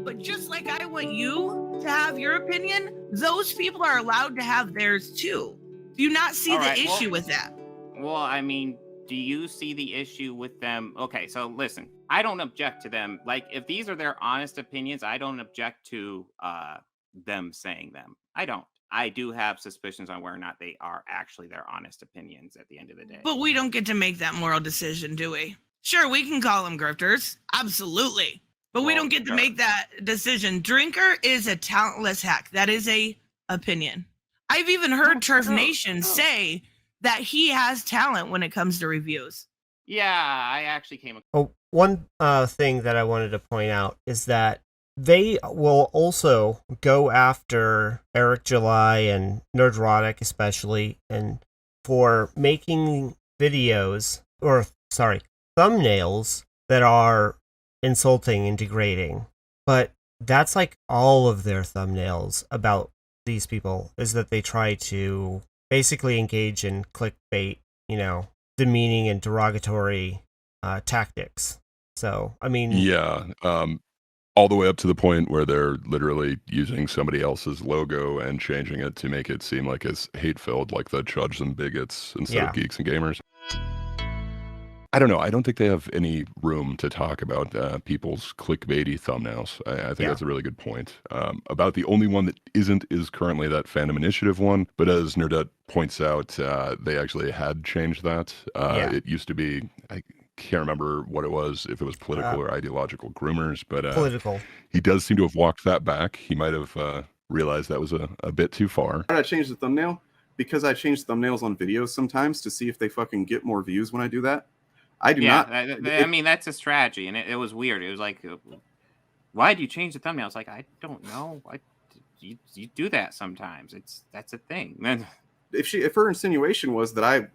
But just like I want you to have your opinion, those people are allowed to have theirs too. Do you not see All the right, issue with that? well, I mean, do you see the issue with them? Okay, so listen, I don't object to them. Like, if these are their honest opinions, I don't object to them saying them. I don't. I do have suspicions on whether or not they are actually their honest opinions at the end of the day. But we don't get to make that moral decision, do we? Sure, we can call them grifters. Absolutely. But we Well, don't get to sure. make that decision. Drinker is a talentless hack. That is a opinion. I've even heard Turf Nation say that he has talent when it comes to reviews. Yeah, I actually came. Oh, one thing that I wanted to point out is that they will also go after Eric July and Nerdrotic especially, and for making videos, or sorry, thumbnails that are insulting and degrading. But that's like all of their thumbnails about these people, is that they try to basically engage in clickbait, demeaning and derogatory tactics. So, I mean... Yeah, all the way up to the point where they're literally using somebody else's logo and changing it to make it seem like it's hate-filled, like the Chuds and Bigots instead of Geeks and Gamers. I don't know. I don't think they have any room to talk about people's clickbaity thumbnails. I think that's a really good point. About the only one that isn't is currently that Fandom Initiative one. But as Nerdette points out, they actually had changed that. It used to be... I can't remember what it was, if it was political or ideological groomers, but political. He does seem to have walked that back. He might have realized that was a bit too far. Why did I change the thumbnail? Because I change thumbnails on videos sometimes to see if they fucking get more views when I do that. I do not. I mean, that's a strategy, and it was weird. It was like, why did you change the thumbnail? It's like, I don't know. You do that sometimes. That's a thing. If her insinuation was that I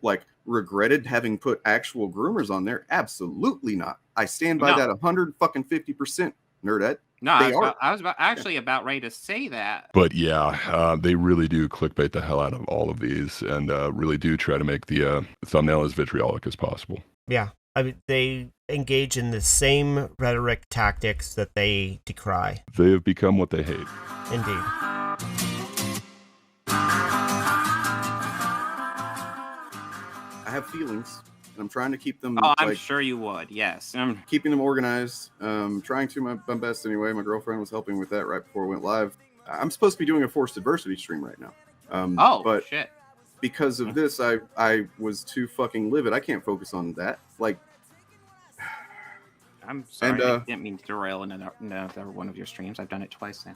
regretted having put actual groomers on there, absolutely not. I stand by that 150%, Nerdette. No, I was actually about ready to say that. But yeah, they really do clickbait the hell out of all of these, and really do try to make the thumbnail as vitriolic as possible. Yeah, I mean, they engage in the same rhetoric tactics that they decry. They have become what they hate. Indeed. I have feelings, and I'm trying to keep them. Oh, I'm sure you would. Yes, I'm keeping them organized. Trying to my best anyway. My girlfriend was helping with that right before we went live. I'm supposed to be doing a forced adversity stream right now. But shit! Because of this, I was too fucking livid. I can't focus on that. I'm sorry. I didn't mean to derail another one of your streams. I've done it twice now.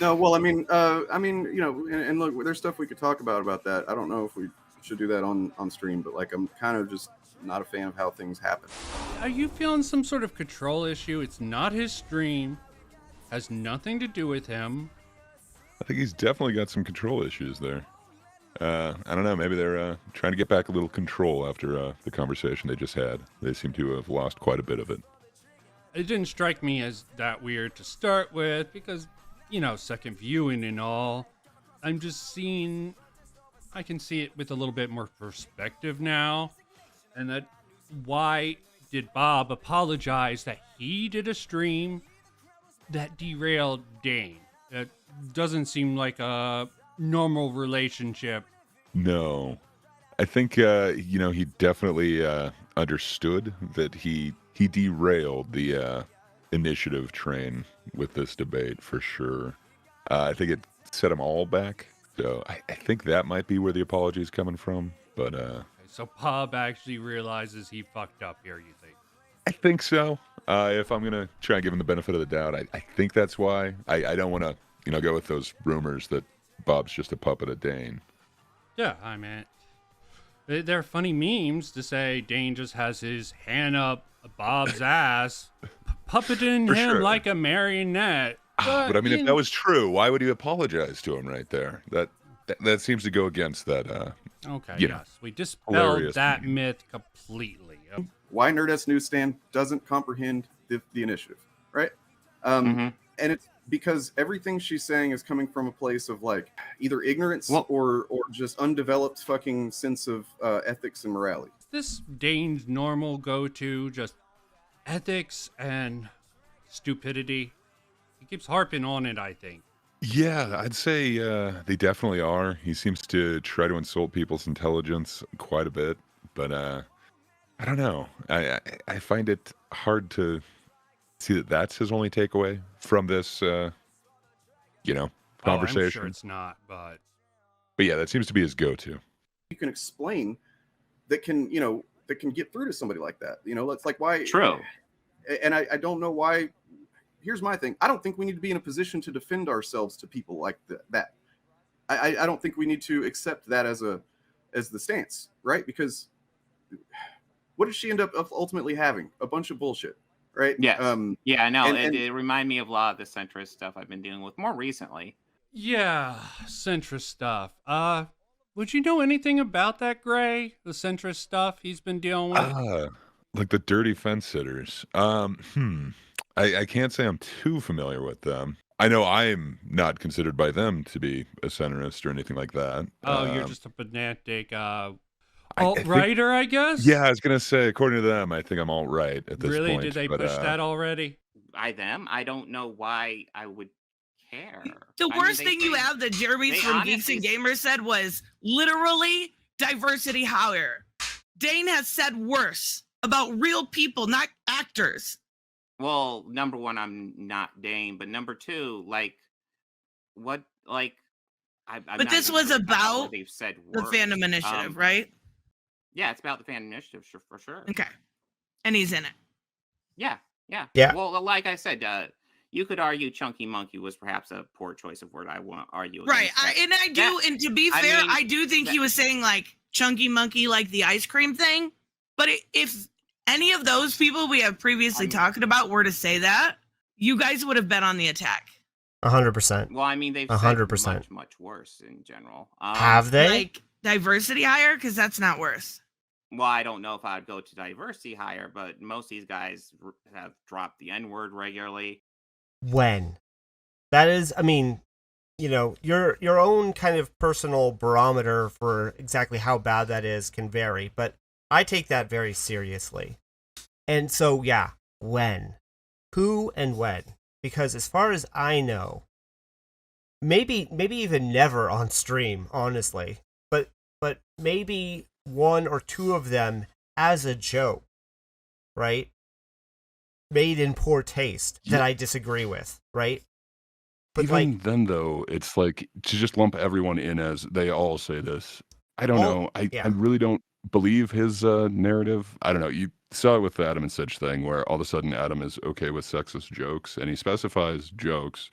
No, well, I mean, and look, there's stuff we could talk about that. I don't know if we should do that on stream, but I'm kind of just not a fan of how things happen. Are you feeling some sort of control issue? It's not his stream, has nothing to do with him. I think he's definitely got some control issues there. I don't know, maybe they're trying to get back a little control after the conversation they just had. They seem to have lost quite a bit of it. It didn't strike me as that weird to start with because, second viewing and all. I'm just seeing... I can see it with a little bit more perspective now. And that why did Bob apologize that he did a stream that derailed Dane? That doesn't seem like a normal relationship. No. I think, he definitely understood that he derailed the initiative train with this debate for sure. I think it set them all back. So I think that might be where the apology is coming from, but So Bob actually realizes he fucked up here, you think? I think so. If I'm gonna try and give him the benefit of the doubt, I think that's why. I don't want to, go with those rumors that Bob's just a puppet of Dane. Yeah, I mean, they're funny memes to say Dane just has his hand up Bob's ass, puppeting For him sure. like a marionette. But I mean, if that was true, why would he apologize to him right there? That seems to go against that. Okay, yes, we dispelled that myth completely. Why Nerdette's Newsstand doesn't comprehend the initiative, right? And it's because everything she's saying is coming from a place of either ignorance or just undeveloped fucking sense of ethics and morality. Is this Dane's normal go-to, just ethics and stupidity? He keeps harping on it, I think. Yeah, I'd say they definitely are. He seems to try to insult people's intelligence quite a bit, but I don't know. I find it hard to see that that's his only takeaway from this, conversation. I'm sure it's not, but yeah, that seems to be his go-to. You can explain that can get through to somebody like that. It's like why. True. And I don't know why. Here's my thing. I don't think we need to be in a position to defend ourselves to people like that. I don't think we need to accept that as the stance, right? Because what did she end up ultimately having? A bunch of bullshit, right? Yes. Yeah, I know. and It reminded me of a lot of the centrist stuff I've been dealing with more recently. yeah, centrist stuff. Would you know anything about that, Gray? The centrist stuff he's been dealing with? Like the dirty fence sitters. I can't say I'm too familiar with them. I know I'm not considered by them to be a centrist or anything like that. Oh, you're just a pedantic alt-righter, I guess? Yeah, I was going to say, according to them, I think I'm alt-right at this point. Really? Did they push that already? I don't know why I would care. The worst thing you have that Jeremy from Geeks and Gamers said was literally diversity hire. Dane has said worse about real people, not actors. Well, number one, I'm not Dane, but number two, but this was about they've said the fandom initiative, right? Yeah, it's about the fandom initiative for sure. Okay, and he's in it. Yeah. Yeah. Well, like I said, you could argue Chunky Monkey was perhaps a poor choice of word. I won't argue. Right, and to be fair, I do think he was saying like Chunky Monkey, like the ice cream thing. But if any of those people we have previously talked about were to say that, you guys would have been on the attack. 100%. Well, I mean, they've 100%. said much worse in general. Have they? Like diversity hire? Because that's not worse. Well, I don't know if I'd go to diversity hire, but most of these guys have dropped the N-word regularly. When? That is, I mean, your own kind of personal barometer for exactly how bad that is can vary, but I take that very seriously. And so, yeah, when? Who and when? Because as far as I know, maybe even never on stream, honestly, but maybe one or two of them as a joke, right? Made in poor taste that I disagree with, right? But even then, though, it's like to just lump everyone in as they all say this. I don't know. I really don't believe his narrative. I don't know. You saw it with the Adam and Sitch thing where all of a sudden Adam is okay with sexist jokes and he specifies jokes,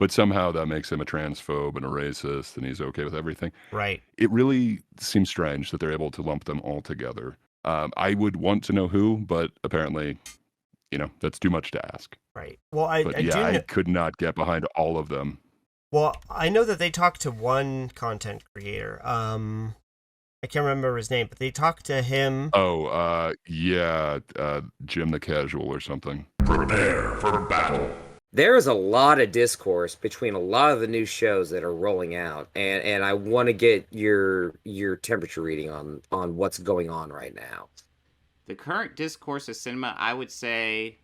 but somehow that makes him a transphobe and a racist and he's okay with everything. Right. It really seems strange that they're able to lump them all together. I would want to know who, but apparently, that's too much to ask. Right. Well, I could not get behind all of them. Well, I know that they talked to one content creator. I can't remember his name, but they talked to him. Oh, Jim the Casual or something. Prepare for battle. There is a lot of discourse between a lot of the new shows that are rolling out, and I want to get your temperature reading on what's going on right now. The current discourse of cinema, I would say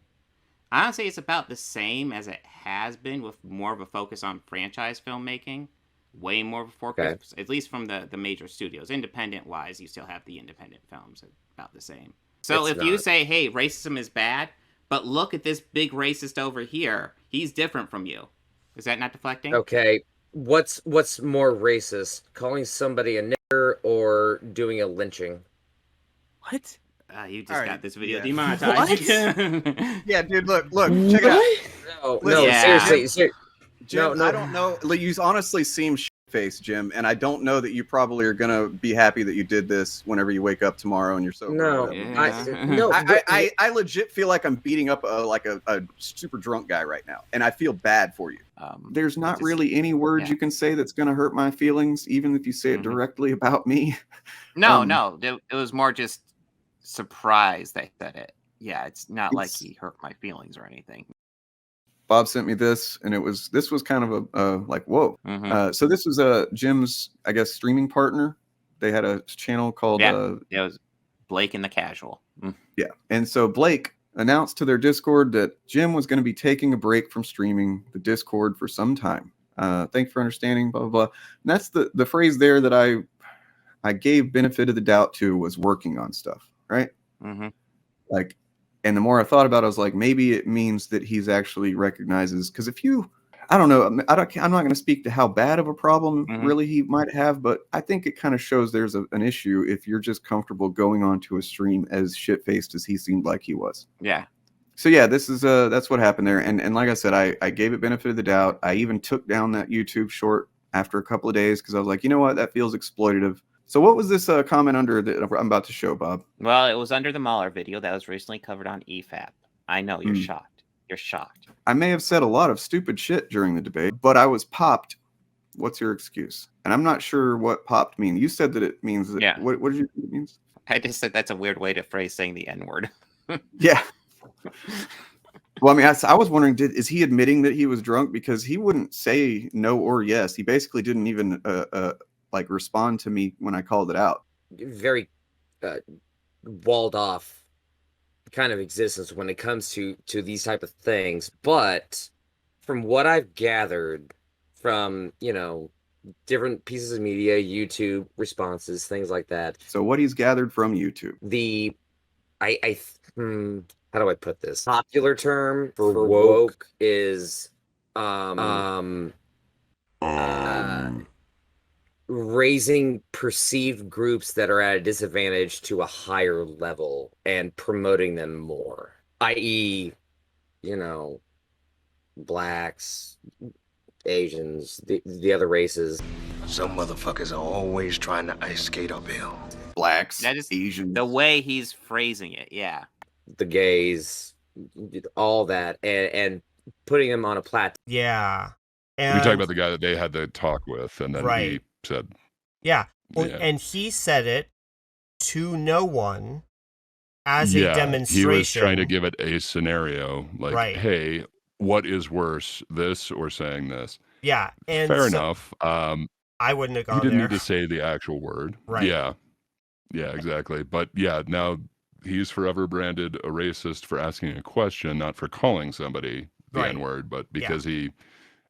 it's about the same as it has been, with more of a focus on franchise filmmaking. Way more of a focus, at least from the major studios. Independent-wise, you still have the independent films about the same. So if you say, hey, racism is bad, but look at this big racist over here, he's different from you. Is that not deflecting? Okay, what's more racist, calling somebody a nigger or doing a lynching? What? You just got this video yeah. demonetized. Yeah, dude, look, check it out. No, seriously. Jim, I don't know. You honestly seem shit-faced, Jim, and I don't know that you probably are gonna be happy that you did this whenever you wake up tomorrow and you're sober. No, I legit feel like I'm beating up a super drunk guy right now, and I feel bad for you. There's not really any words you can say that's gonna hurt my feelings, even if you say it directly about me. No, it was more just surprise that it. Yeah, it's not like he hurt my feelings or anything. Bob sent me this, and this was kind of a like, whoa. Mm-hmm. So this was Jim's, I guess, streaming partner. They had a channel called it was Blake and the Casual. Yeah, and so Blake announced to their Discord that Jim was going to be taking a break from streaming the Discord for some time. Thanks for understanding, blah, blah, blah. And that's the phrase there that I gave benefit of the doubt to, was working on stuff, right? Mm-hmm. Like, and the more I thought about it, I was like, maybe it means that he's actually recognizes, because if you, I don't know, I'm not going to speak to how bad of a problem really he might have, but I think it kind of shows there's an issue if you're just comfortable going onto a stream as shit-faced as he seemed like he was. Yeah. So yeah, this is that's what happened there. And like I said, I gave it benefit of the doubt. I even took down that YouTube short after a couple of days because I was like, you know what, that feels exploitative. So what was this comment under that I'm about to show, Bob? Well, it was under the Mahler video that was recently covered on EFAP. I know, you're shocked. You're shocked. I may have said a lot of stupid shit during the debate, but I was popped. What's your excuse? And I'm not sure what popped means. You said that it means that. Yeah. What did you think it means? I just said that's a weird way to phrase saying the N-word. Yeah. Well, I mean, I was wondering, is he admitting that he was drunk? Because he wouldn't say no or yes. He basically didn't even like respond to me when I called it out. Very walled off kind of existence when it comes to these type of things. But from what I've gathered from, you know, different pieces of media, YouTube responses, things like that. So what he's gathered from YouTube. How do I put this? Popular term for woke is raising perceived groups that are at a disadvantage to a higher level and promoting them more, i.e., you know, blacks, Asians, the other races. Some motherfuckers are always trying to ice skate uphill. Blacks, that is Asians. The way he's phrasing it, yeah. The gays, all that, and putting them on a platform. Yeah. You're talking about the guy that they had the talk with, and then he said... Yeah. Well, and he said it to no one as a demonstration. He was trying to give it a scenario, like, hey, what is worse, this or saying this? Yeah. And fair enough. I wouldn't have gone He didn't there. need to say the actual word. Right. Yeah. Yeah, exactly. But yeah, now he's forever branded a racist for asking a question, not for calling somebody the N-word, but because he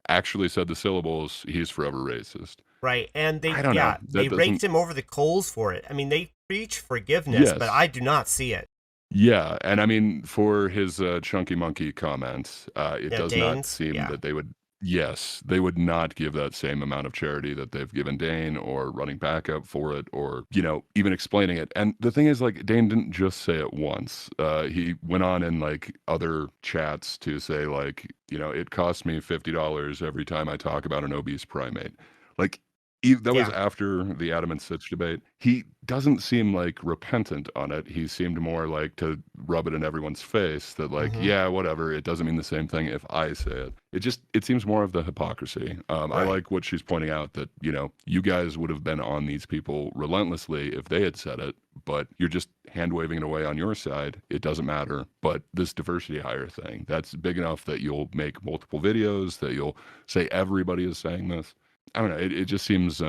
actually said the syllables, he's forever racist. Right. And they, I don't know. they raked him over the coals for it. I mean, they preach forgiveness, but I do not see it. Yeah. And I mean, for his chunky monkey comments, it does Dane's, not seem that they would, they would not give that same amount of charity that they've given Dane, or running back up for it, or, you know, even explaining it. And the thing is, like, Dane didn't just say it once. He went on in, like, other chats to say, like, you know, it costs me $50 every time I talk about an obese primate. Like, that was after the Adam and Sitch debate. He doesn't seem like repentant on it. He seemed more like to rub it in everyone's face that, like, yeah, whatever. It doesn't mean the same thing if I say it. It seems more of the hypocrisy. I like what she's pointing out, that, you know, you guys would have been on these people relentlessly if they had said it, but you're just hand waving it away on your side. It doesn't matter. But this diversity hire thing, that's big enough that you'll make multiple videos, that you'll say everybody is saying this. I don't know. It just seems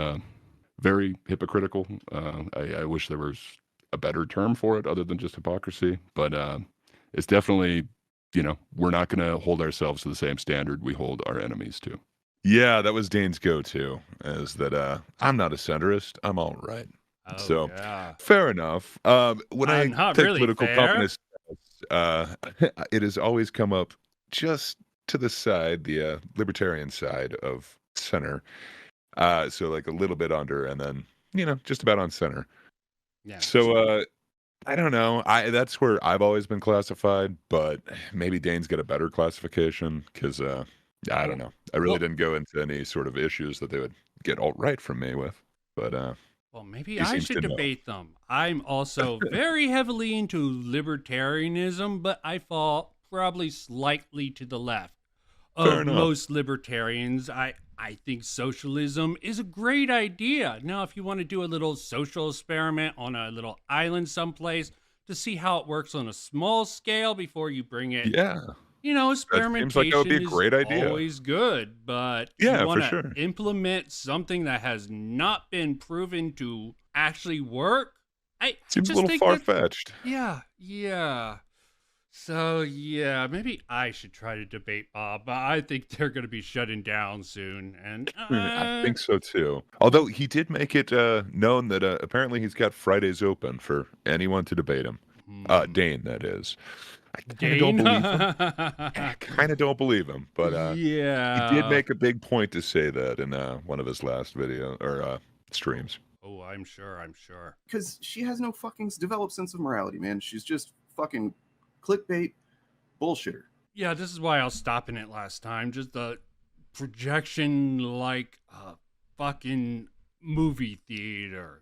very hypocritical. I wish there was a better term for it other than just hypocrisy. But it's definitely, you know, we're not going to hold ourselves to the same standard we hold our enemies to. Yeah, that was Dane's go-to, is that I'm not a centrist. I'm all right. Oh, so fair enough. When I take really political fair. competence, it has always come up just to the side, the libertarian side of center. So like a little bit under, and then, you know, just about on center. Yeah. So I don't know. That's where I've always been classified, but maybe Dane's got a better classification, because I don't know. I really didn't go into any sort of issues that they would get alt-right from me with. But well, maybe I should debate them. I'm also very heavily into libertarianism, but I fall probably slightly to the left of most libertarians. I think socialism is a great idea. Now, if you want to do a little social experiment on a little island someplace to see how it works on a small scale before you bring it, you know, experimentation seems like that would be a great idea. Always good, but you want to implement something that has not been proven to actually work. Seems a little far-fetched. Yeah. So yeah, maybe I should try to debate Bob, but I think they're going to be shutting down soon. And I think so too. Although he did make it known that apparently he's got Fridays open for anyone to debate him. Dane, that is. I kind of don't believe him. I kind of don't believe him, but yeah, he did make a big point to say that in one of his last video or streams. Oh, I'm sure. Because she has no fucking developed sense of morality, man. She's just fucking clickbait bullshitter. Yeah, this is why I was stopping it last time. Just the projection like a fucking movie theater.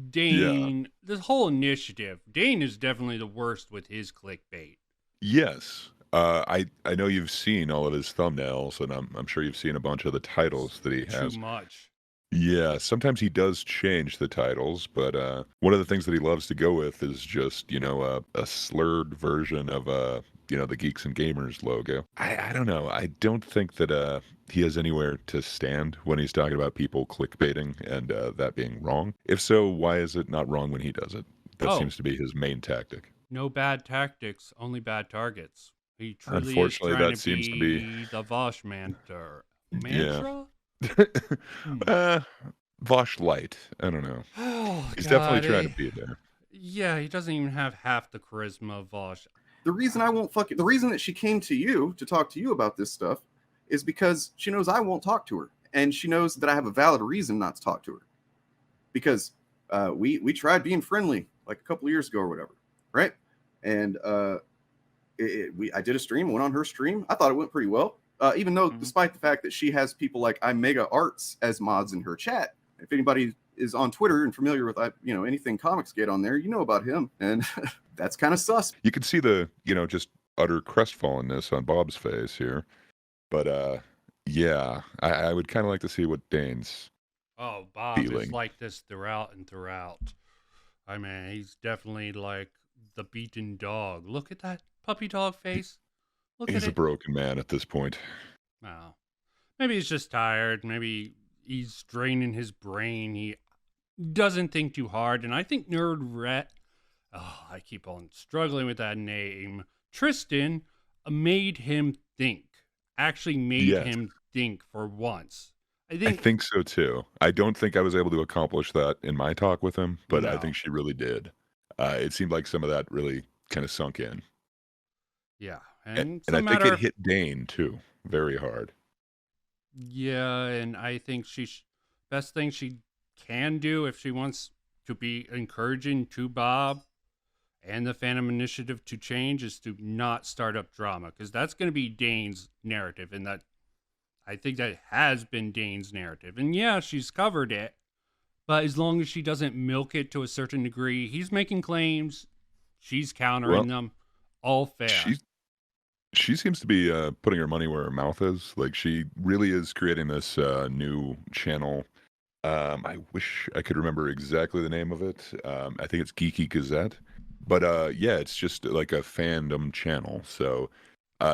Dane, this whole initiative. Dane is definitely the worst with his clickbait. Yes. I know you've seen all of his thumbnails, and I'm sure you've seen a bunch of the titles that he has. Too much. Yeah, sometimes he does change the titles, but one of the things that he loves to go with is just, a slurred version of, the Geeks and Gamers logo. I don't know. I don't think that he has anywhere to stand when he's talking about people clickbaiting and that being wrong. If so, why is it not wrong when he does it? That seems to be his main tactic. No bad tactics, only bad targets. He truly Unfortunately, is trying that seems to be the Vosh mantra. Yeah. Vosh Light. I don't know. Oh, He's God, definitely trying to be there. Yeah, he doesn't even have half the charisma of Vosh. The reason the reason that she came to you to talk to you about this stuff is because she knows I won't talk to her, and she knows that I have a valid reason not to talk to her. Because we tried being friendly like a couple of years ago or whatever, right? And I did a stream, went on her stream. I thought it went pretty well. Even though, despite the fact that she has people like iMega Arts as mods in her chat. If anybody is on Twitter and familiar with anything Comicsgate on there, you know about him, and that's kind of sus. You can see the just utter crestfallenness on Bob's face here, but yeah, I would kind of like to see what Dane's Bob feeling. is like this throughout and throughout. I mean, he's definitely like the beaten dog. Look at that puppy dog face. He's a broken man at this point. Well, maybe he's just tired. Maybe he's draining his brain. He doesn't think too hard. And I think I keep on struggling with that name. Tristen made him think. Actually made him think for once. I think so too. I don't think I was able to accomplish that in my talk with him, but I think she really did. It seemed like some of that really kind of sunk in. Yeah. And I think it hit Dane too, very hard. Yeah, and I think best thing she can do if she wants to be encouraging to Bob and the Fandom Initiative to change is to not start up drama, because that's going to be Dane's narrative, and that I think that has been Dane's narrative. And yeah, she's covered it, but as long as she doesn't milk it to a certain degree, he's making claims, she's countering them, all fair. She seems to be putting her money where her mouth is. Like, she really is creating this new channel. I wish I could remember exactly the name of it. I think it's Geeky Gazette. But yeah, it's just like a fandom channel. So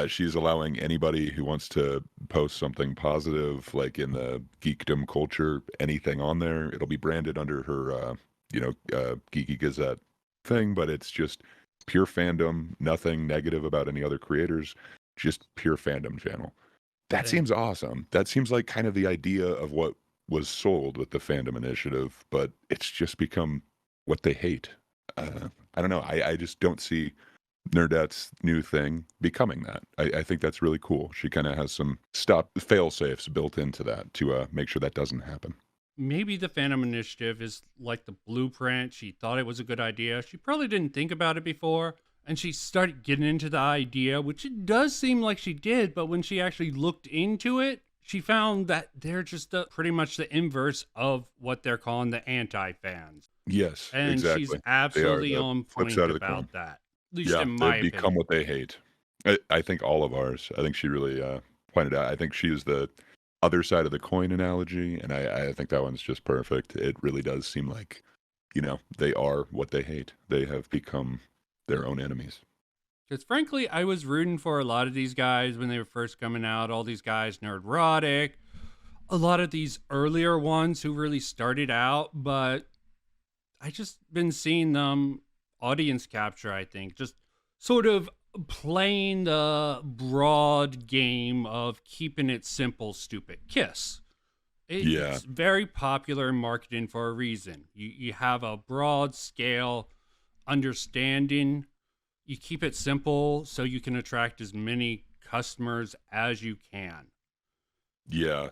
she's allowing anybody who wants to post something positive, like in the geekdom culture, anything on there. It'll be branded under her, Geeky Gazette thing, but it's just pure fandom, nothing negative about any other creators, just pure fandom channel. That seems awesome. That seems like kind of the idea of what was sold with the Fandom Initiative, but it's just become what they hate. I don't know. I just don't see Nerdette's new thing becoming that. I think that's really cool. She kind of has some fail-safes built into that to make sure that doesn't happen. Maybe the Fandom Initiative is like the blueprint. She thought it was a good idea. She probably didn't think about it before. And she started getting into the idea, which it does seem like she did. But when she actually looked into it, she found that they're just pretty much the inverse of what they're calling the anti-fans. Yes, and exactly. She's absolutely on point about that. At least in my opinion. They become what they hate. I think all of ours. I think she really pointed out. I think she is the other side of the coin analogy, and I think that one's just perfect. It really does seem like, they are what they hate. They have become their own enemies. Because frankly, I was rooting for a lot of these guys when they were first coming out. All these guys, Nerdrotic, a lot of these earlier ones who really started out, but I just been seeing them audience capture, I think. Just sort of playing the broad game of keeping it simple, stupid kiss. It's very popular in marketing for a reason. You have a broad scale understanding. You keep it simple so you can attract as many customers as you can. Yeah.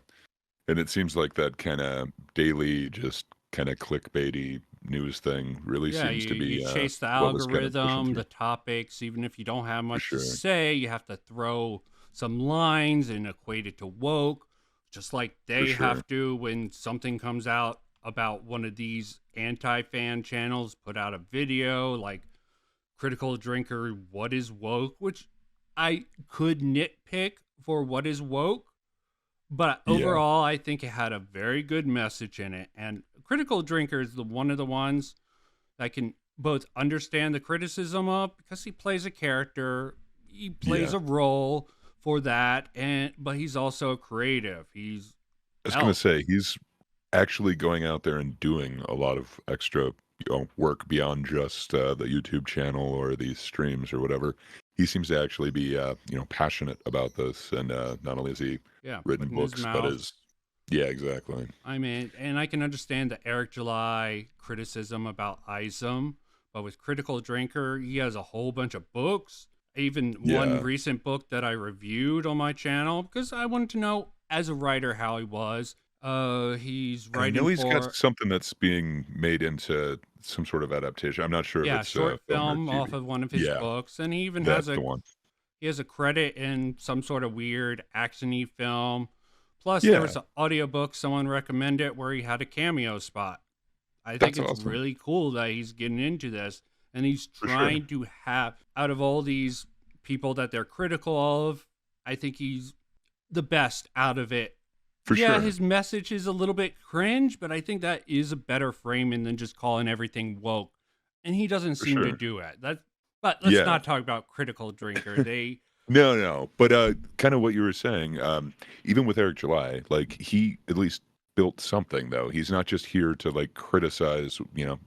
And it seems like that kind of daily, just kind of clickbaity news thing really seems to be. You chase the what was kind of pushing algorithm, through. the topics, even if you don't have much to sure. say, you have to throw some lines and equate it to woke, just like they sure. have to when something comes out about one of these anti-fan channels, put out a video like Critical Drinker, what is woke, which I could nitpick for what is woke, but overall I think it had a very good message in it. And Critical Drinker is one of the ones that can both understand the criticism of, because he plays a character, he plays a role for that, but he's also a creative. I was going to say, he's actually going out there and doing a lot of extra work beyond just the YouTube channel or these streams or whatever. He seems to actually be passionate about this, and not only has he written books, but is exactly. I mean, and I can understand the Eric July criticism about ISM, but with Critical Drinker, he has a whole bunch of books. Even one recent book that I reviewed on my channel, because I wanted to know as a writer how he was. He's writing. I know he's got something that's being made into some sort of adaptation. I'm not sure if it's short film off of one of his books, and he even has he has a credit in some sort of weird actiony film. Plus, there was an audiobook someone recommended where he had a cameo spot. I think it's awesome. Really cool that he's getting into this, and he's trying to have, out of all these people that they're critical of, I think he's the best out of it. For sure. His message is a little bit cringe, but I think that is a better framing than just calling everything woke. And he doesn't seem to do it. But let's not talk about Critical Drinker. No. But kind of what you were saying, even with Eric July, like, he at least built something, though. He's not just here to, like, criticize,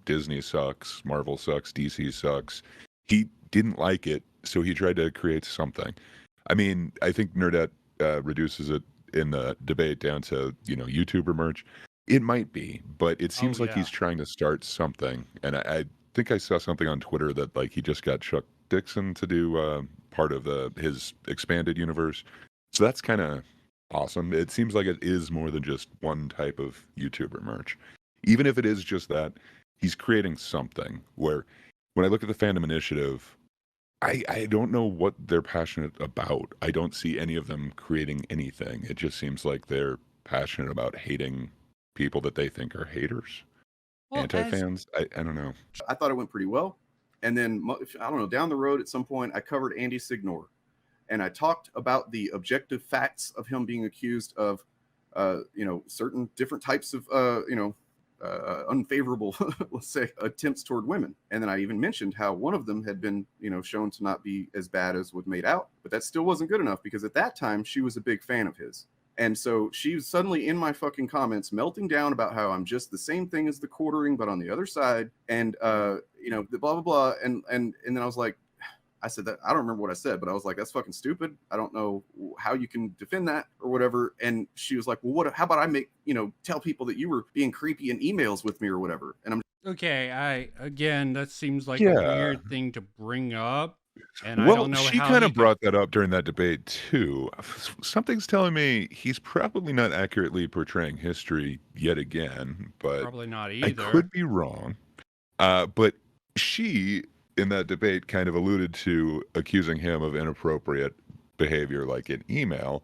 Disney sucks, Marvel sucks, DC sucks. He didn't like it, so he tried to create something. I mean, I think Nerdette reduces it in the debate down to, YouTuber merch. It might be, but it seems like he's trying to start something. And I think I saw something on Twitter that, like, he just got Chuck Dixon to do part of his expanded universe. So that's kind of awesome. It seems like it is more than just one type of YouTuber merch. Even if it is just that, he's creating something where, when I look at the Fandom Initiative, I don't know what they're passionate about. I don't see any of them creating anything. It just seems like they're passionate about hating people that they think are haters. Well, anti-fans. I don't know. I thought it went pretty well. And then, I don't know, down the road at some point, I covered Andy Signor. And I talked about the objective facts of him being accused of, certain different types of, unfavorable, let's say, attempts toward women. And then I even mentioned how one of them had been, shown to not be as bad as was made out. But that still wasn't good enough, because at that time, she was a big fan of his. And so she was suddenly in my fucking comments melting down about how I'm just the same thing as the quartering, but on the other side. And, the blah, blah, blah. And then I was like, I said that, I don't remember what I said, but I was like, that's fucking stupid. I don't know how you can defend that or whatever. And she was like, well, how about I tell people that you were being creepy in emails with me or whatever. And I'm okay. Again, that seems like a weird thing to bring up. And well, I don't know she kind of brought that up during that debate too. Something's telling me he's probably not accurately portraying history yet again, but probably not either. I could be wrong. But she, in that debate, kind of alluded to accusing him of inappropriate behavior, like in email.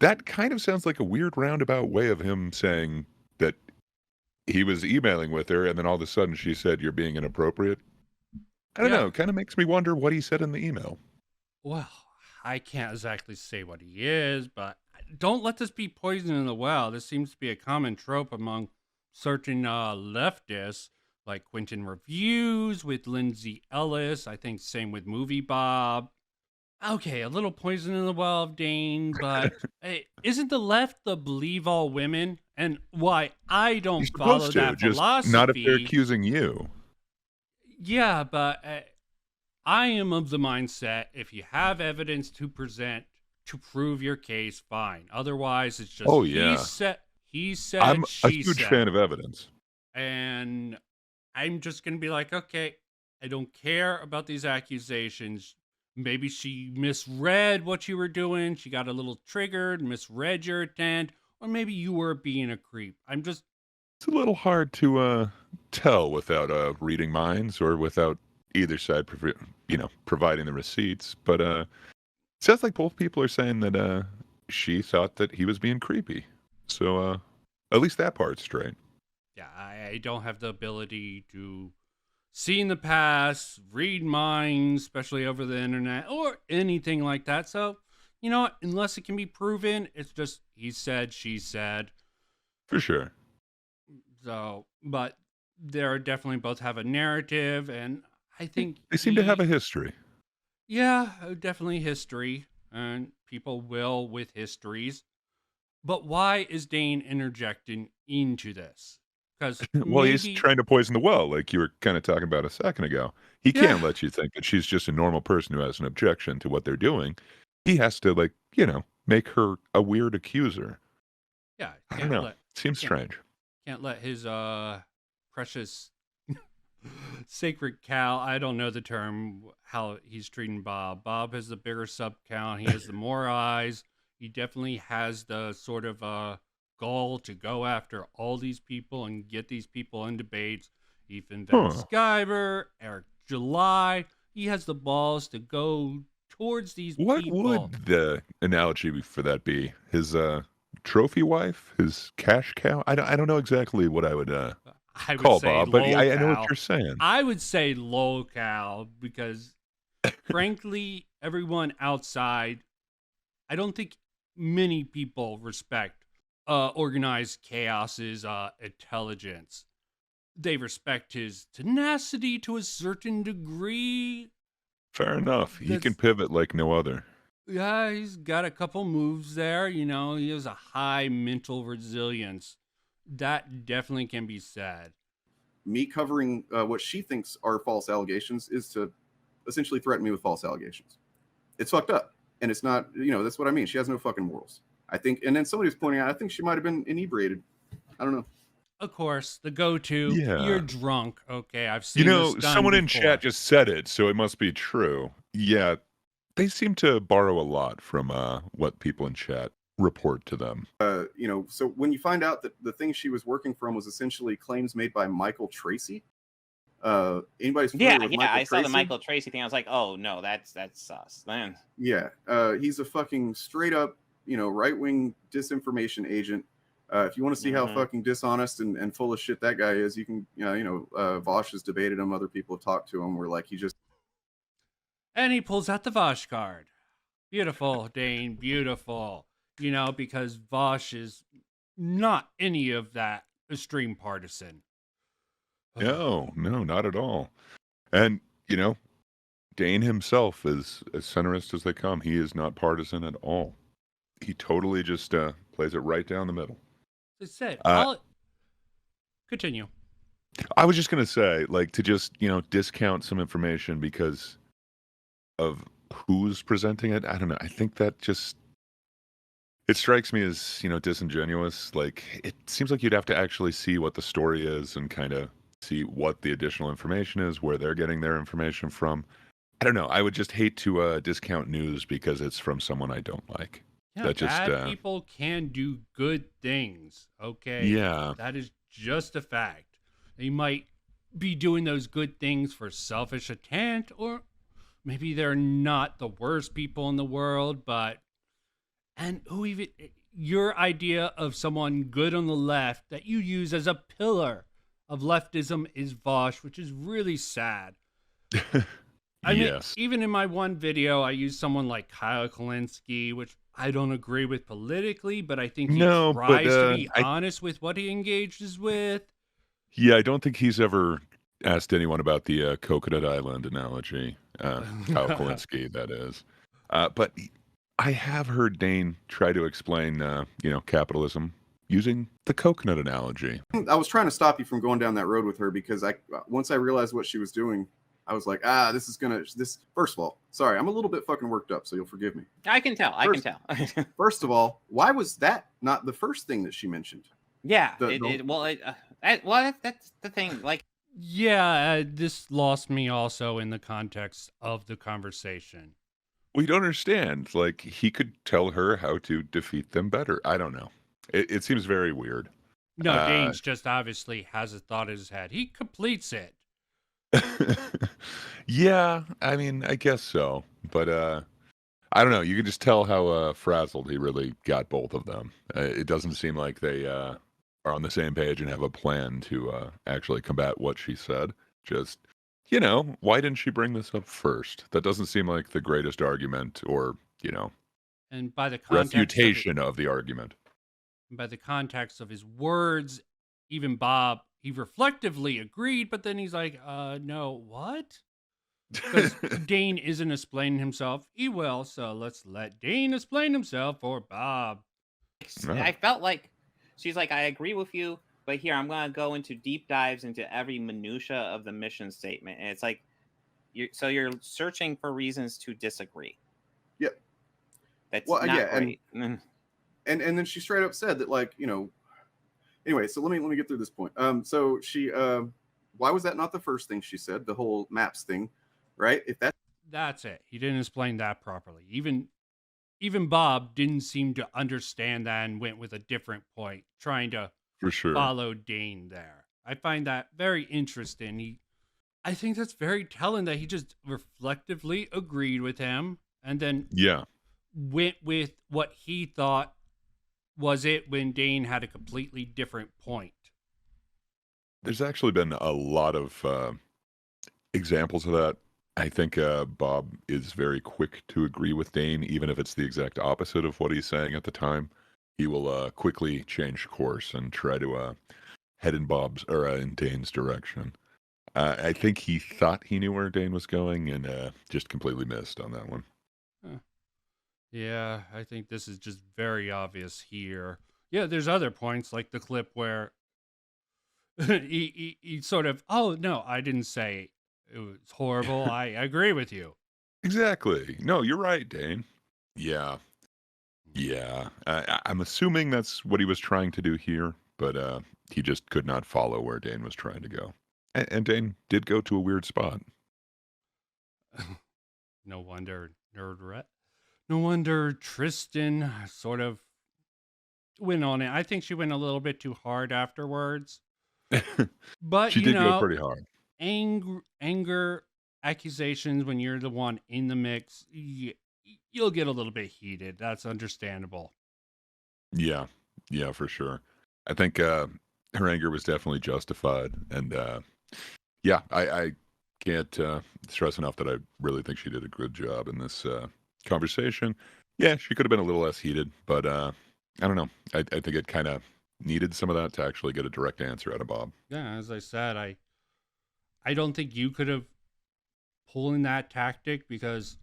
That kind of sounds like a weird roundabout way of him saying that he was emailing with her, and then all of a sudden she said, "You're being inappropriate." I don't know. It kind of makes me wonder what he said in the email. Well, I can't exactly say what he is, but don't let this be poison in the well. This seems to be a common trope among certain leftists, like Quentin Reviews with Lindsay Ellis. I think same with Movie Bob. Okay, a little poison in the well of Dane, but hey, isn't the left the believe all women? And why I don't follow that philosophy. Not if they're accusing you. Yeah, but I am of the mindset, if you have evidence to present to prove your case, fine. Otherwise, it's just he said, I'm a she huge said. fan of evidence. And I'm just going to be like, okay, I don't care about these accusations. Maybe she misread what you were doing. She got a little triggered, misread your intent, or maybe you were being a creep. It's a little hard to tell without reading minds or without either side, providing the receipts. But it sounds like both people are saying that she thought that he was being creepy. So at least that part's straight. Yeah, I don't have the ability to see in the past, read minds, especially over the internet, or anything like that. So, you know what? Unless it can be proven, it's just he said, she said. For sure. So, but they're definitely both have a narrative, and I think they seem to have a history. Yeah, definitely history, and people will with histories. But why is Dane interjecting into this? Because well, he's trying to poison the well, like you were kind of talking about a second ago. He can't let you think that she's just a normal person who has an objection to what they're doing. He has to, make her a weird accuser. Yeah, I don't know. Seems strange. Can't let his precious sacred cow, I don't know the term, how he's treating Bob. Bob has the bigger sub count. He has the more eyes. He definitely has the sort of goal to go after all these people and get these people in debates. Ethan Van Sciver, Eric July. He has the balls to go towards these people. What would the analogy for that be? His trophy wife? His cash cow? I don't know exactly what I would call Bob, but I know what you're saying. I would say locale because, frankly, everyone outside, I don't think many people respect organized chaos's intelligence. They respect his tenacity to a certain degree. Fair enough. He can pivot like no other. Yeah, he's got a couple moves there. You know, he has a high mental resilience. That definitely can be said. Me covering what she thinks are false allegations is to essentially threaten me with false allegations. It's fucked up. And it's not, that's what I mean. She has no fucking morals. I think, and then somebody was pointing out, I think she might have been inebriated. I don't know. Of course, the go-to, you're drunk. Okay, I've seen someone in chat just said it, so it must be true. Yeah, they seem to borrow a lot from what people in chat report to them. So when you find out that the thing she was working from was essentially claims made by Michael Tracy, anybody's familiar with Michael I saw the Tracy? Michael Tracy thing. I was like, oh no, that's sus, man. Yeah, he's a fucking straight up, right-wing disinformation agent. If you want to see how fucking dishonest and full of shit that guy is, you can, Vosh has debated him. Other people have talked to him. Where he just. And he pulls out the Vosh card. Beautiful, Dane, beautiful. Because Vosh is not any of that extreme partisan. No, not at all. And, Dane himself is as centrist as they come. He is not partisan at all. He totally just plays it right down the middle. As I said, continue. I was just going to say, to just, discount some information because of who's presenting it. I don't know. I think that just, it strikes me as, disingenuous. It seems like you'd have to actually see what the story is and kind of see what the additional information is, where they're getting their information from. I don't know. I would just hate to discount news because it's from someone I don't like. Yeah, bad people can do good things, okay? Yeah. That is just a fact. They might be doing those good things for selfish intent, or maybe they're not the worst people in the world, but... And who even... Your idea of someone good on the left that you use as a pillar of leftism is Vosh, which is really sad. I mean, even in my one video, I used someone like Kyle Kalinske, which I don't agree with politically, but I think he tries to be honest with what he engages with. Yeah, I don't think he's ever asked anyone about the Coconut Island analogy. Kyle Kalinske, that is. But I have heard Dane try to explain, capitalism using the coconut analogy. I was trying to stop you from going down that road with her because once I realized what she was doing, I was like, this is gonna this. First of all, sorry, I'm a little bit fucking worked up, so you'll forgive me. I can tell. I can tell. First of all, why was that not the first thing that she mentioned? Yeah. That's the thing. Like, yeah, this lost me also in the context of the conversation. We don't understand. Like, he could tell her how to defeat them better. I don't know. It seems very weird. No, Dane's just obviously has a thought in his head. He completes it. Yeah, I mean, I guess so. But I don't know. You can just tell how frazzled he really got both of them. It doesn't seem like they are on the same page and have a plan to actually combat what she said. Just, why didn't she bring this up first? That doesn't seem like the greatest argument or, and by the context refutation of the argument. By the context of his words, even Bob, he reflectively agreed, but then he's like, no, what? Because Dane isn't explaining himself. He will, so let's let Dane explain himself for Bob. I felt like she's like, I agree with you, but here I'm going to go into deep dives into every minutia of the mission statement. And it's like, you're searching for reasons to disagree. Yep. That's not great. And then she straight up said that, like, anyway, so let me get through this point. So she why was that not the first thing she said? The whole maps thing, right? If that's it. He didn't explain that properly. Even Bob didn't seem to understand that and went with a different point, trying to for sure follow Dane there. I find that very interesting. I think that's very telling that he just reflectively agreed with him and then went with what he thought was it when Dane had a completely different point. There's actually been a lot of examples of that. I think Bob is very quick to agree with Dane, even if it's the exact opposite of what he's saying at the time. He will quickly change course and try to head in Dane's direction. I think he thought he knew where Dane was going and just completely missed on that one. Huh. Yeah, I think this is just very obvious here. Yeah, there's other points like the clip where he sort of, oh, no, I didn't say it was horrible. I agree with you. Exactly. No, you're right, Dane. Yeah. I'm assuming that's what he was trying to do here, but he just could not follow where Dane was trying to go. And Dane did go to a weird spot. No wonder No wonder Tristen sort of went on it. I think she went a little bit too hard afterwards. But she did go pretty hard. Anger, accusations when you're the one in the mix, you'll get a little bit heated. That's understandable. Yeah, for sure. I think her anger was definitely justified. And I can't stress enough that I really think she did a good job in this conversation. Yeah, she could have been a little less heated, but I don't know. I think it kind of needed some of that to actually get a direct answer out of Bob. Yeah, as I said, I don't think you could have pulled in that tactic because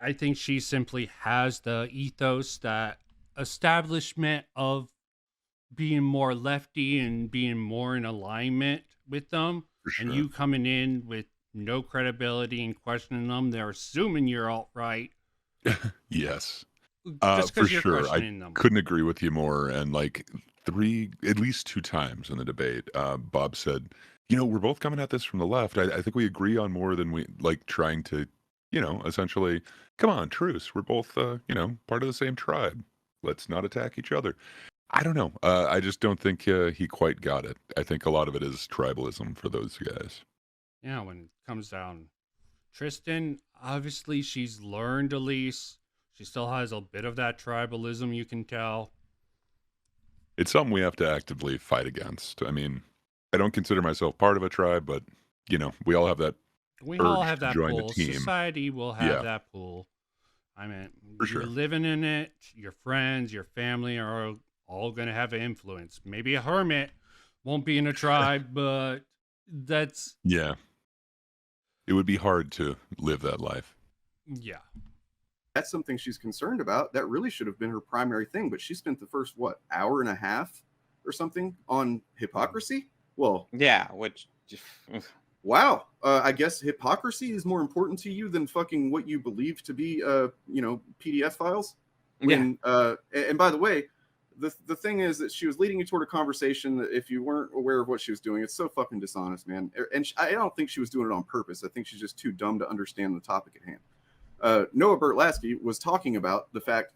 I think she simply has the ethos, that establishment of being more lefty and being more in alignment with them. For sure. And you coming in with no credibility and questioning them, they're assuming you're alt-right. Yes. Just for you're sure. questioning them. Couldn't agree with you more. And like at least 2 times in the debate, Bob said, we're both coming at this from the left. I think we agree on more than we like trying to, essentially, come on, truce. We're both, part of the same tribe. Let's not attack each other. I don't know. I just don't think he quite got it. I think a lot of it is tribalism for those guys. Yeah, when it comes down, Tristen, obviously she's learned at least. She still has a bit of that tribalism, you can tell. It's something we have to actively fight against. I mean, I don't consider myself part of a tribe, but, we all have that all have that join pull. the team. Society will have that pull. I mean, you're living in it. Your friends, your family are all going to have an influence. Maybe a hermit won't be in a tribe, but that's... Yeah. It would be hard to live that life. Yeah. That's something she's concerned about. That really should have been her primary thing, but she spent the first, hour and a half or something on hypocrisy? Well... Yeah, which... wow, I guess hypocrisy is more important to you than fucking what you believe to be, PDF files. When, and by the way, the thing is that she was leading you toward a conversation that if you weren't aware of what she was doing, it's so fucking dishonest, man. And I don't think she was doing it on purpose. I think she's just too dumb to understand the topic at hand. Noah Bertlasky was talking about the fact,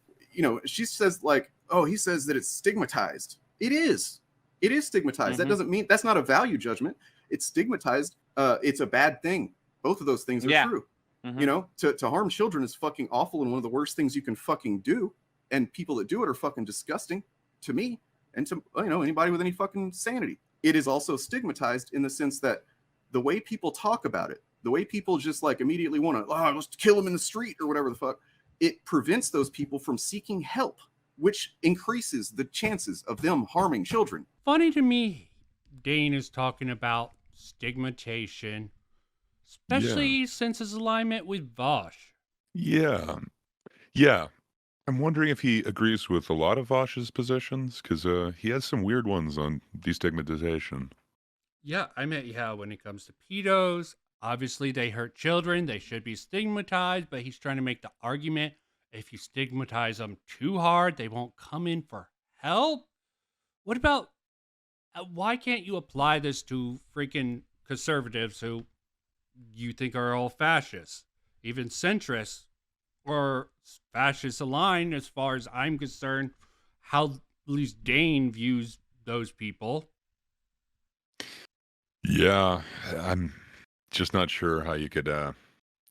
she says like, oh, he says that it's stigmatized. It is stigmatized. That doesn't mean that's not a value judgment. It's stigmatized. It's a bad thing. Both of those things are true. To harm children is fucking awful and one of the worst things you can fucking do. And people that do it are fucking disgusting to me and to anybody with any fucking sanity. It is also stigmatized in the sense that the way people talk about it, the way people just like immediately want to, let's kill him in the street or whatever the fuck, it prevents those people from seeking help, which increases the chances of them harming children. Funny to me, Dane is talking about stigmatization, especially since his alignment with Vosh. Yeah. I'm wondering if he agrees with a lot of Vosh's positions, because he has some weird ones on destigmatization. Yeah, I meant how when it comes to pedos, obviously they hurt children, they should be stigmatized, but he's trying to make the argument if you stigmatize them too hard, they won't come in for help. What about, why can't you apply this to freaking conservatives who you think are all fascists, even centrists, or fascist aligned as far as I'm concerned, how at least Dane views those people. Yeah, I'm just not sure how you could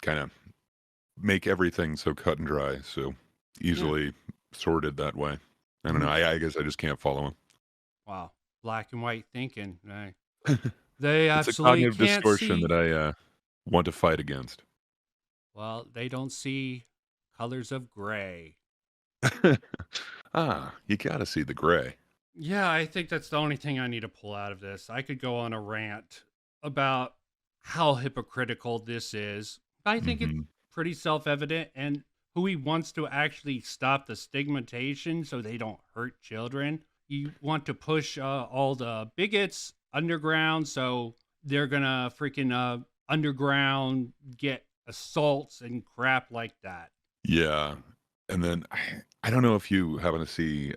kind of make everything so cut and dry, so easily sorted that way. I don't know. I guess I just can't follow him. Wow. Black and white thinking. Right? They it's absolutely a cognitive can't distortion see. that I want to fight against. Well, they don't see colors of gray. You gotta see the gray. Yeah, I think that's the only thing I need to pull out of this. I could go on a rant about how hypocritical this is. I think it's pretty self-evident, and who he wants to actually stop the stigmatization so they don't hurt children. You want to push all the bigots underground, so they're gonna freaking underground get assaults and crap like that. Yeah. And then I don't know if you happen to see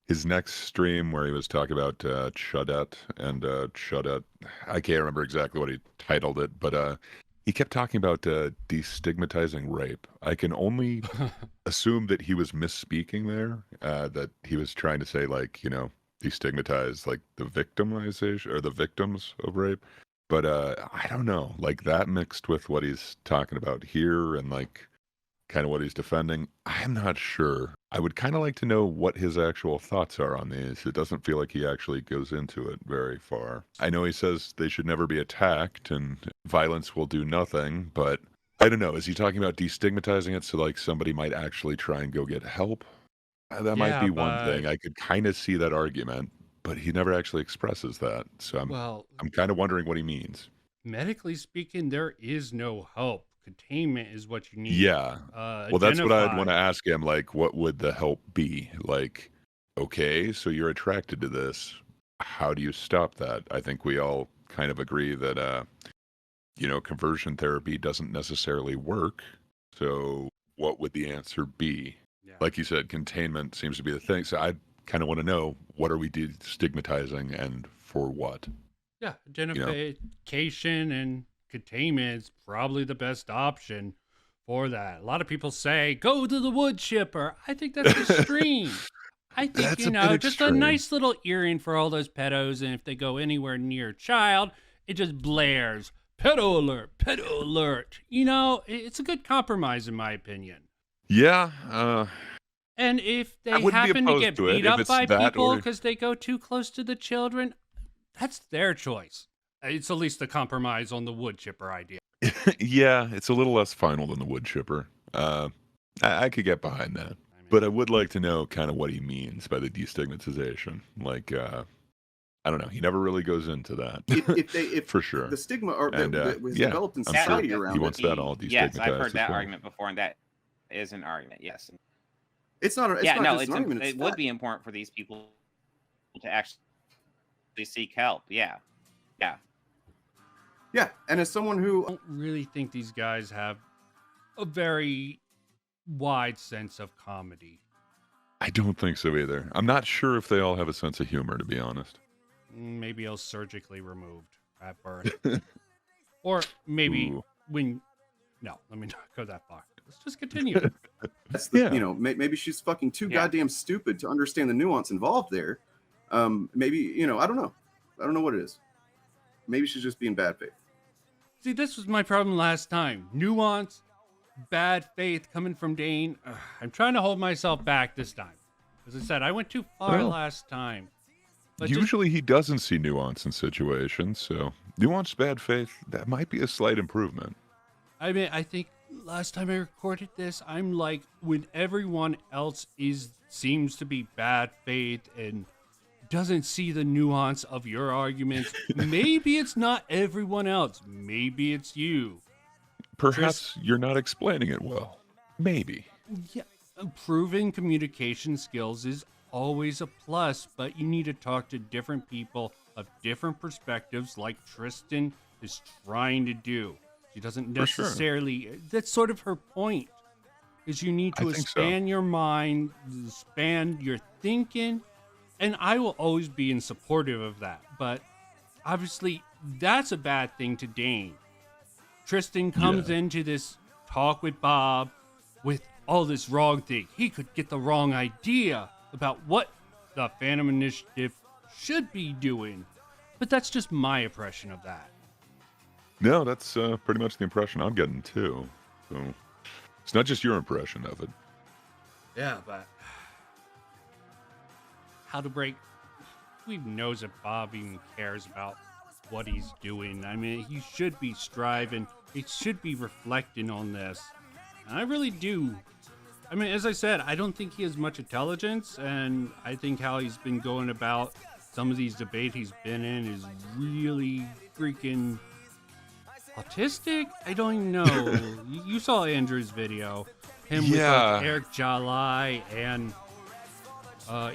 his next stream where he was talking about Chudette and Chudette. I can't remember exactly what he titled it, but he kept talking about destigmatizing rape. I can only assume that he was misspeaking there, that he was trying to say, like, destigmatize, like, the victimization or the victims of rape. But I don't know, like, that mixed with what he's talking about here and, like, kind of what he's defending, I'm not sure. I would kind of like to know what his actual thoughts are on these. It doesn't feel like he actually goes into it very far. I know he says they should never be attacked and violence will do nothing, but I don't know. Is he talking about destigmatizing it so like somebody might actually try and go get help? That might be one thing. I could kind of see that argument, but he never actually expresses that. So I'm kind of wondering what he means. Medically speaking, there is no help. Containment is what you need. Yeah. Well, that's what I'd want to ask him. Like, what would the help be? Like, okay, so you're attracted to this. How do you stop that? I think we all kind of agree that, conversion therapy doesn't necessarily work. So what would the answer be? Yeah. Like you said, containment seems to be the thing. So I kind of want to know, what are we destigmatizing and for what? Yeah, identification and containment is probably the best option for that. A lot of people say, go to the wood chipper. I think that's extreme. I think, just a nice little earring for all those pedos. And if they go anywhere near a child, it just blares, pedo alert, pedo alert. It's a good compromise in my opinion. Yeah. And if they happen to get beat up by people because they go too close to the children, that's their choice. It's at least a compromise on the wood chipper idea. Yeah, it's a little less final than the wood chipper. I could get behind that. But I would like to know kind of what he means by the destigmatization. Like, I don't know. He never really goes into that. If for sure. The stigma was developed in society around he wants that all destigmatized. Yes, I've heard that argument before, and that is an argument, yes. It's not just an argument. It would be important for these people to actually seek help. Yeah. Yeah, and as someone who I don't really think these guys have a very wide sense of comedy. I don't think so either. I'm not sure if they all have a sense of humor, to be honest. Maybe I was surgically removed at birth. Or maybe Ooh. when... No, let me not go that far. Let's just continue. that's the, you know, maybe she's fucking too goddamn stupid to understand the nuance involved there. Maybe, you know, I don't know what it is. Maybe she's just being bad faith. See, this was my problem last time. Nuance, bad faith coming from Dane. I'm trying to hold myself back this time. As I said, I went too far last time. But usually he doesn't see nuance in situations, so nuanced bad faith, that might be a slight improvement. I mean, I think last time I recorded this, I'm like, when everyone else seems to be bad faith and doesn't see the nuance of your arguments, maybe it's not everyone else. Maybe it's you. Perhaps you're not explaining it well. Maybe. Yeah, improving communication skills is always a plus, but you need to talk to different people of different perspectives like Tristen is trying to do. She doesn't necessarily, that's sort of her point, is you need to expand your mind, expand your thinking, and I will always be in supportive of that. But obviously, that's a bad thing to Dane. Tristen comes into this talk with Bob with all this wrong thing. He could get the wrong idea about what the Phantom Initiative should be doing. But that's just my impression of that. No, that's pretty much the impression I'm getting, too. So it's not just your impression of it. Yeah, but how to break... Who even knows if Bob even cares about what he's doing? I mean, he should be striving. He should be reflecting on this. And I really do. I mean, as I said, I don't think he has much intelligence, and I think how he's been going about some of these debates he's been in is really freaking autistic? I don't even know. You saw Andrew's video. Him with like Eric Jalai and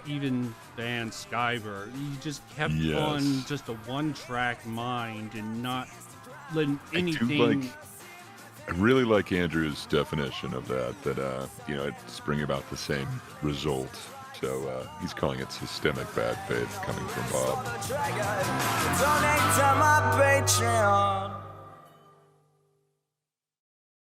even Van Skyver. He just kept on just a one-track mind and not letting anything... I really like Andrew's definition of that, you know, it's bringing about the same result. So he's calling it systemic bad faith coming from Bob.